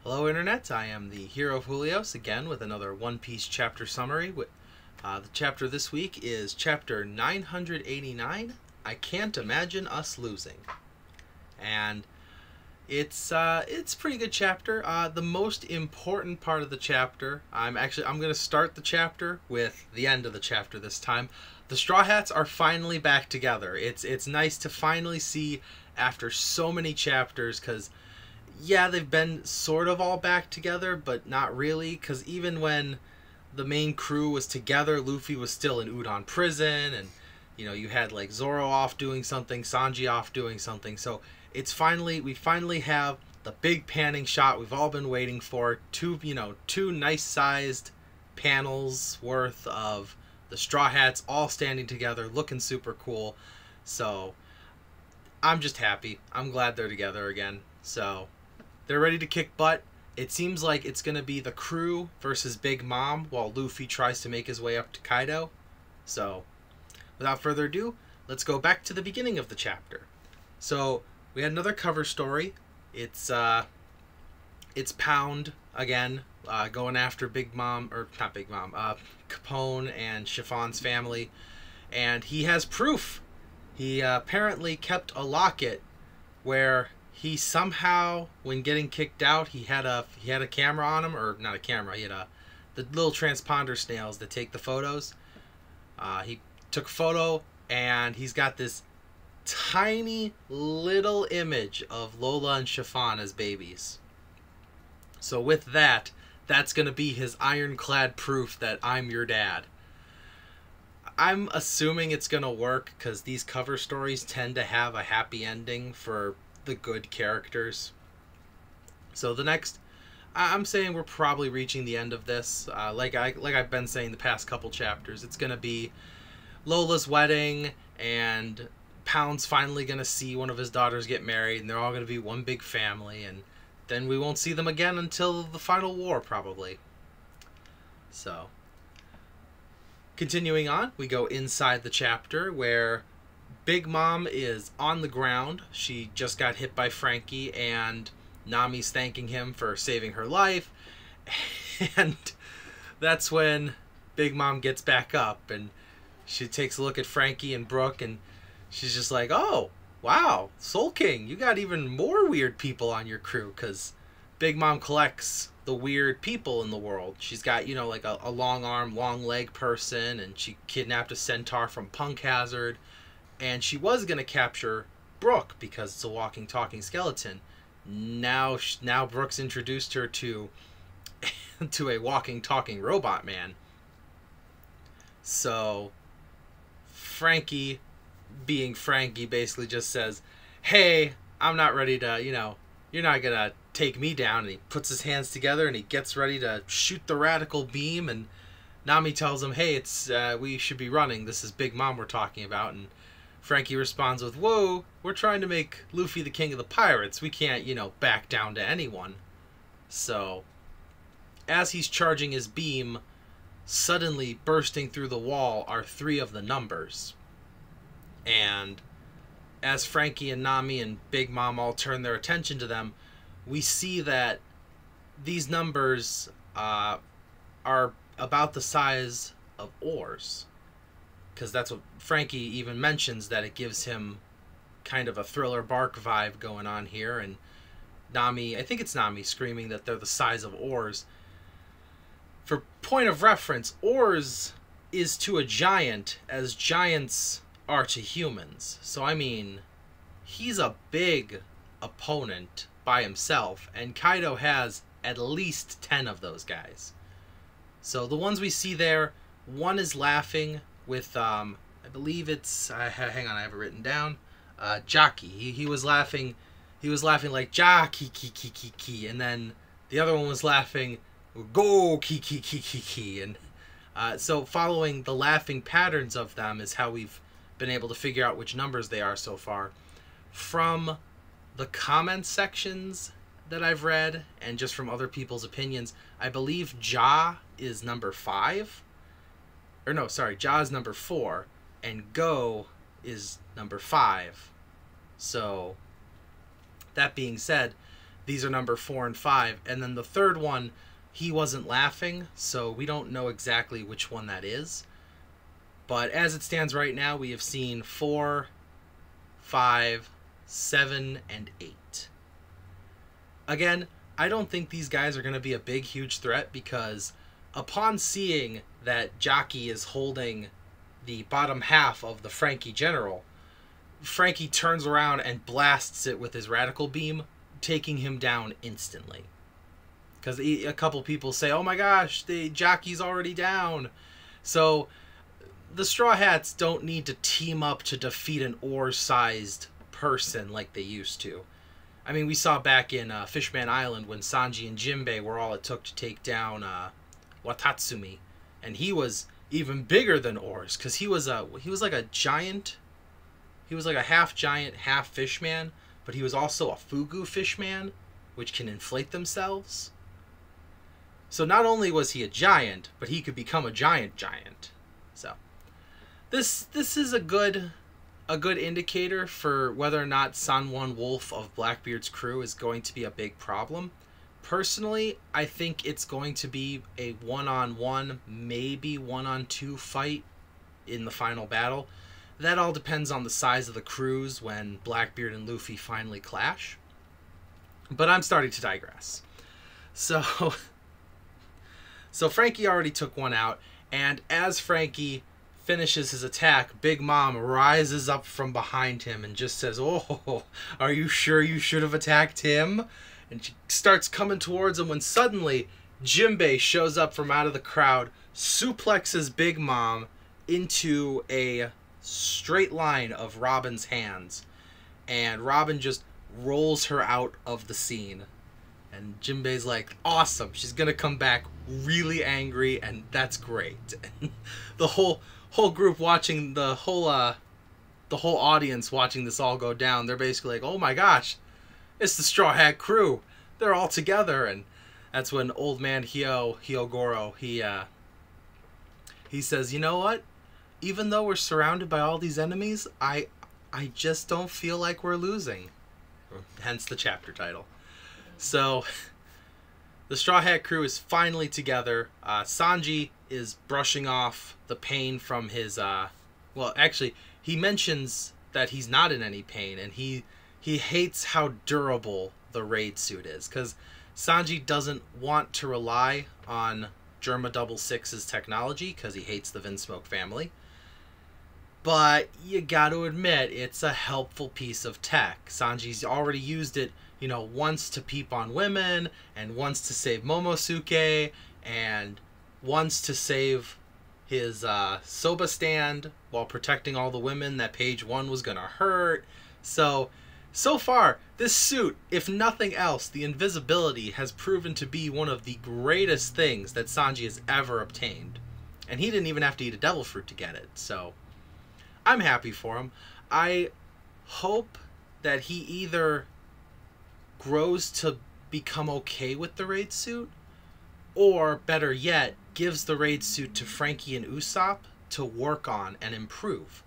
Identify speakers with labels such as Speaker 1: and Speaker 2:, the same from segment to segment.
Speaker 1: Hello Internet, I am the hero of Julios, again with another One Piece chapter summary. The chapter this week is chapter 989, I Can't Imagine Us Losing. And it's a pretty good chapter. The most important part of the chapter, I'm going to start the chapter with the end of the chapter this time. The Straw Hats are finally back together. It's nice to finally see after so many chapters, because yeah, they've been sort of all back together, but not really, because even when the main crew was together, Luffy was still in Udon prison, and you had like Zoro off doing something, Sanji off doing something. So we finally have the big panning shot we've all been waiting for. Two nice sized panels worth of the Straw Hats all standing together, looking super cool. So I'm just happy. I'm glad they're together again. So they're ready to kick butt. It seems like it's going to be the crew versus Big Mom while Luffy tries to make his way up to Kaido. So, without further ado, let's go back to the beginning of the chapter. So, we had another cover story. It's Pound again, going after Big Mom, or not Big Mom, Capone and Chiffon's family. And he has proof. He apparently kept a locket where he somehow, when getting kicked out, he had a camera on him, or not a camera. He had the little transponder snails that take the photos. He took a photo, and he's got this tiny little image of Lola and Chiffon as babies. So with that, that's gonna be his ironclad proof that I'm your dad. I'm assuming it's gonna work because these cover stories tend to have a happy ending for the good characters. So the next, I'm saying we're probably reaching the end of this. Like I've been saying the past couple chapters, it's gonna be Lola's wedding, and Pound's finally gonna see one of his daughters get married, and they're all gonna be one big family, and then we won't see them again until the final war, probably. So, continuing on, we go inside the chapter where Big Mom is on the ground. She just got hit by Frankie, and Nami's thanking him for saving her life. And that's when Big Mom gets back up, and she takes a look at Frankie and Brooke, and she's just like, oh, wow, Soul King, you got even more weird people on your crew, because Big Mom collects the weird people in the world. She's got, like a long arm, long leg person, and she kidnapped a centaur from Punk Hazard. And she was going to capture Brooke because it's a walking, talking skeleton. Now Brooke's introduced her to a walking, talking robot man. So Frankie, being Frankie, basically just says, hey, I'm not ready to, you're not going to take me down. And he puts his hands together and he gets ready to shoot the radical beam. And Nami tells him, hey, we should be running. This is Big Mom we're talking about. And Frankie responds with, whoa, we're trying to make Luffy the king of the pirates. We can't, back down to anyone. So, as he's charging his beam, suddenly bursting through the wall are 3 of the numbers. And as Frankie and Nami and Big Mom all turn their attention to them, we see that these numbers are about the size of oars. Because that's what Frankie even mentions, that it gives him kind of a Thriller Bark vibe going on here. And Nami, I think it's Nami, screaming that they're the size of oars. For point of reference, oars is to a giant as giants are to humans. So, I mean, he's a big opponent by himself, and Kaido has at least 10 of those guys. So the ones we see there, one is laughing with, I believe it's, hang on, I have it written down, Jockey. He was laughing like, Jockey, ki, and then the other one was laughing, go, ki, and so following the laughing patterns of them is how we've been able to figure out which numbers they are so far. From the comment sections that I've read, and just from other people's opinions, I believe Ja is number 5. Or no, sorry, Ja is number 4, and Go is number 5. So, that being said, these are number 4 and 5. And then the third one, he wasn't laughing, so we don't know exactly which one that is. But as it stands right now, we have seen 4, 5, 7, and 8. Again, I don't think these guys are going to be a big, huge threat, because upon seeing that Jockey is holding the bottom half of the Frankie General, Frankie turns around and blasts it with his radical beam, taking him down instantly. Because a couple people say, oh my gosh, the Jockey's already down. So the Straw Hats don't need to team up to defeat an ore-sized person like they used to. I mean, we saw back in Fishman Island when Sanji and Jinbei were all it took to take down Watatsumi, and he was even bigger than Oars, because he was like a giant. He was like a half giant, half fishman, but he was also a fugu fishman, which can inflate themselves. So not only was he a giant, but he could become a giant. So this is a good indicator for whether or not Sanwon Wolf of Blackbeard's crew is going to be a big problem. Personally, I think it's going to be a one-on-one, maybe one-on-two fight in the final battle. That all depends on the size of the crews when Blackbeard and Luffy finally clash. But I'm starting to digress. So Frankie already took one out, and as Frankie finishes his attack, Big Mom rises up from behind him and just says, "Oh, are you sure you should have attacked him?" And she starts coming towards him when suddenly Jinbei shows up from out of the crowd, suplexes Big Mom into a straight line of Robin's hands, and Robin just rolls her out of the scene. And Jinbei's like, awesome, she's gonna come back really angry, and that's great. And the whole group watching, the whole audience watching this all go down, they're basically like, oh my gosh, it's the Straw Hat crew. They're all together. And that's when old man Hyogoro, he says, you know what? Even though we're surrounded by all these enemies, I just don't feel like we're losing. Hence the chapter title. So the Straw Hat crew is finally together. Sanji is brushing off the pain from his well, actually, he mentions that he's not in any pain, and he hates how durable the raid suit is, because Sanji doesn't want to rely on Germa 66's technology because he hates the Vinsmoke family. But you got to admit, it's a helpful piece of tech. Sanji's already used it, you know, once to peep on women, and once to save Momosuke, and once to save his soba stand while protecting all the women that page 1 was gonna hurt. So far, this suit, if nothing else, the invisibility has proven to be one of the greatest things that Sanji has ever obtained. And he didn't even have to eat a devil fruit to get it, so I'm happy for him. I hope that he either grows to become okay with the raid suit, or better yet, gives the raid suit to Frankie and Usopp to work on and improve.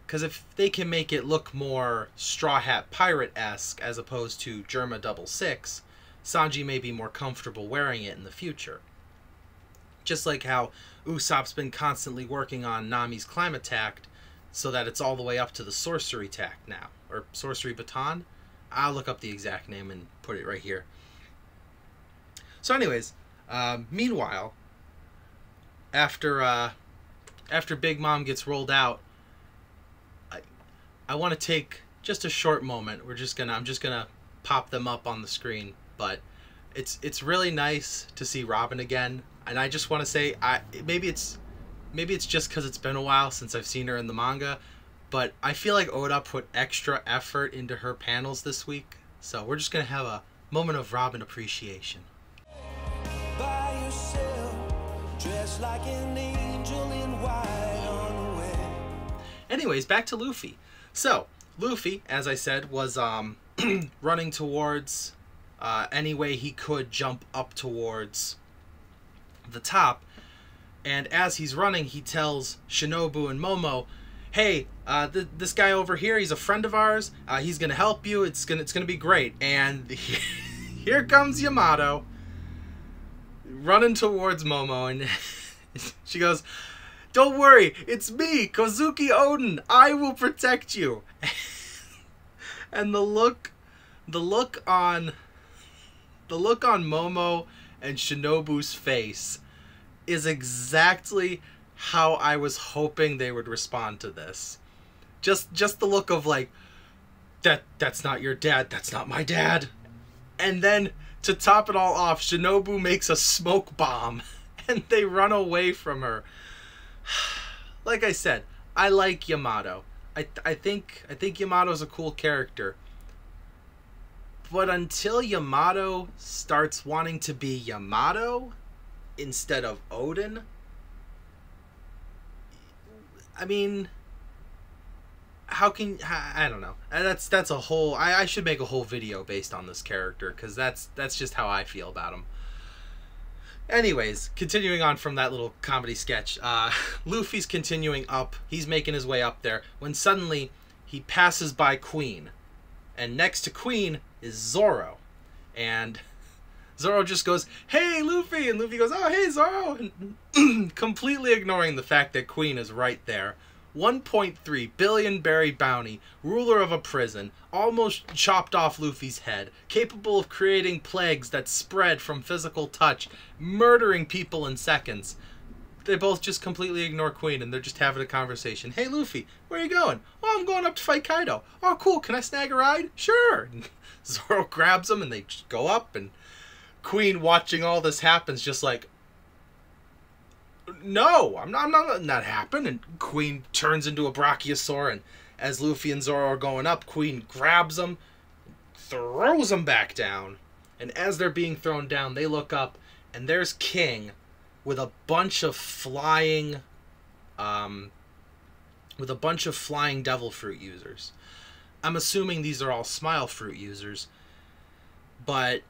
Speaker 1: Because if they can make it look more Straw Hat Pirate-esque as opposed to Germa 66, Sanji may be more comfortable wearing it in the future. Just like how Usopp's been constantly working on Nami's climactic so that it's all the way up to the sorcery tack now. Or sorcery baton? I'll look up the exact name and put it right here. So anyways, meanwhile, after Big Mom gets rolled out, I want to take just a short moment. I'm just gonna pop them up on the screen, but it's really nice to see Robin again, and I just want to say, maybe it's just because it's been a while since I've seen her in the manga, but I feel like Oda put extra effort into her panels this week, so we're just gonna have a moment of Robin appreciation. By yourself, dressed like an angel in white on the way. Anyways, back to Luffy. So, Luffy, as I said, was running towards any way he could jump up towards the top. And as he's running, he tells Shinobu and Momo, hey, this guy over here, he's a friend of ours. He's going to help you. It's gonna be great. And here comes Yamato running towards Momo, and she goes, "Don't worry, it's me, Kozuki Oden. I will protect you." And the look on Momo and Shinobu's face is exactly how I was hoping they would respond to this. Just the look of like, that's not your dad, that's not my dad. And then to top it all off, Shinobu makes a smoke bomb and they run away from her. Like I said, I like Yamato. I think Yamato's a cool character. But until Yamato starts wanting to be Yamato instead of Odin, I mean, I don't know. That's a whole, I should make a whole video based on this character, because that's just how I feel about him. Anyways, continuing on from that little comedy sketch, Luffy's continuing up. He's making his way up there when suddenly he passes by Queen. And next to Queen is Zoro. And Zoro just goes, "Hey, Luffy!" And Luffy goes, "Oh, hey, Zoro!" And completely ignoring the fact that Queen is right there. 1.3 billion berry bounty, ruler of a prison, almost chopped off Luffy's head, capable of creating plagues that spread from physical touch, murdering people in seconds. They both just completely ignore Queen, and they're just having a conversation. "Hey, Luffy, where are you going?" "Oh, I'm going up to fight Kaido." "Oh, cool, can I snag a ride?" "Sure." And Zoro grabs him, and they just go up, and Queen, watching all this happens, just like, "No, I'm not letting that happen." And Queen turns into a Brachiosaur, and as Luffy and Zoro are going up, Queen grabs them, throws them back down. And as they're being thrown down, they look up, and there's King with a bunch of flying devil fruit users. I'm assuming these are all smile fruit users, but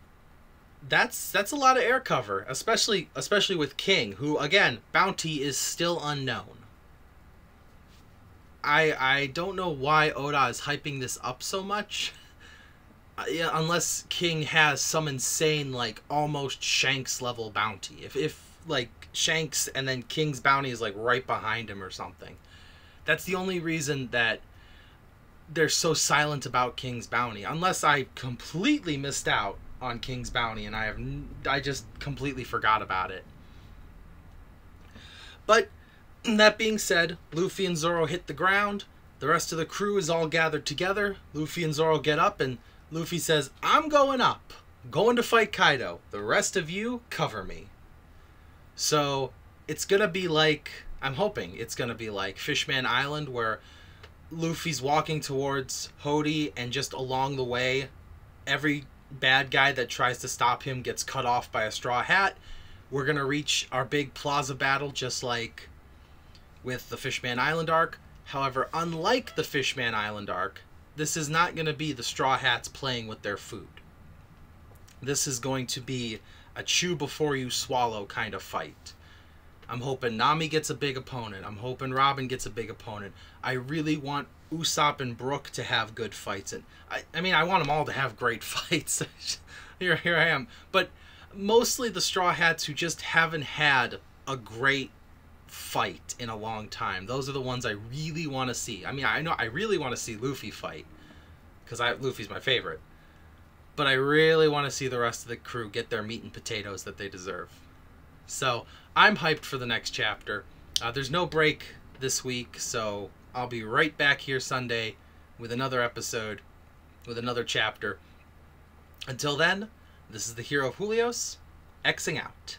Speaker 1: that's a lot of air cover, especially with King, who, again, bounty is still unknown. I don't know why Oda is hyping this up so much. Yeah, unless King has some insane, like, almost Shanks level bounty. If like Shanks and then King's bounty is like right behind him or something. That's the only reason that they're so silent about King's bounty. Unless I completely missed out on King's bounty and I just completely forgot about it. But that being said, Luffy and Zoro hit the ground. The rest of the crew is all gathered together. Luffy and Zoro get up, and Luffy says, "I'm going up. Going to fight Kaido. The rest of you cover me." So it's going to be like, I'm hoping it's going to be like Fishman Island, where Luffy's walking towards Hody, and just along the way, every bad guy that tries to stop him gets cut off by a straw hat. We're going to reach our big plaza battle just like with the Fishman Island arc. However, unlike the Fishman Island arc, this is not going to be the straw hats playing with their food. This is going to be a chew before you swallow kind of fight. I'm hoping Nami gets a big opponent. I'm hoping Robin gets a big opponent. I really want Usopp and Brook to have good fights. And I mean, I want them all to have great fights. Here I am. But mostly the Straw Hats who just haven't had a great fight in a long time. Those are the ones I really want to see. I mean, I know I really want to see Luffy fight, because Luffy's my favorite. But I really want to see the rest of the crew get their meat and potatoes that they deserve. So I'm hyped for the next chapter. There's no break this week, so I'll be right back here Sunday with another episode, with another chapter. Until then, this is the Hero of Julios, Xing out.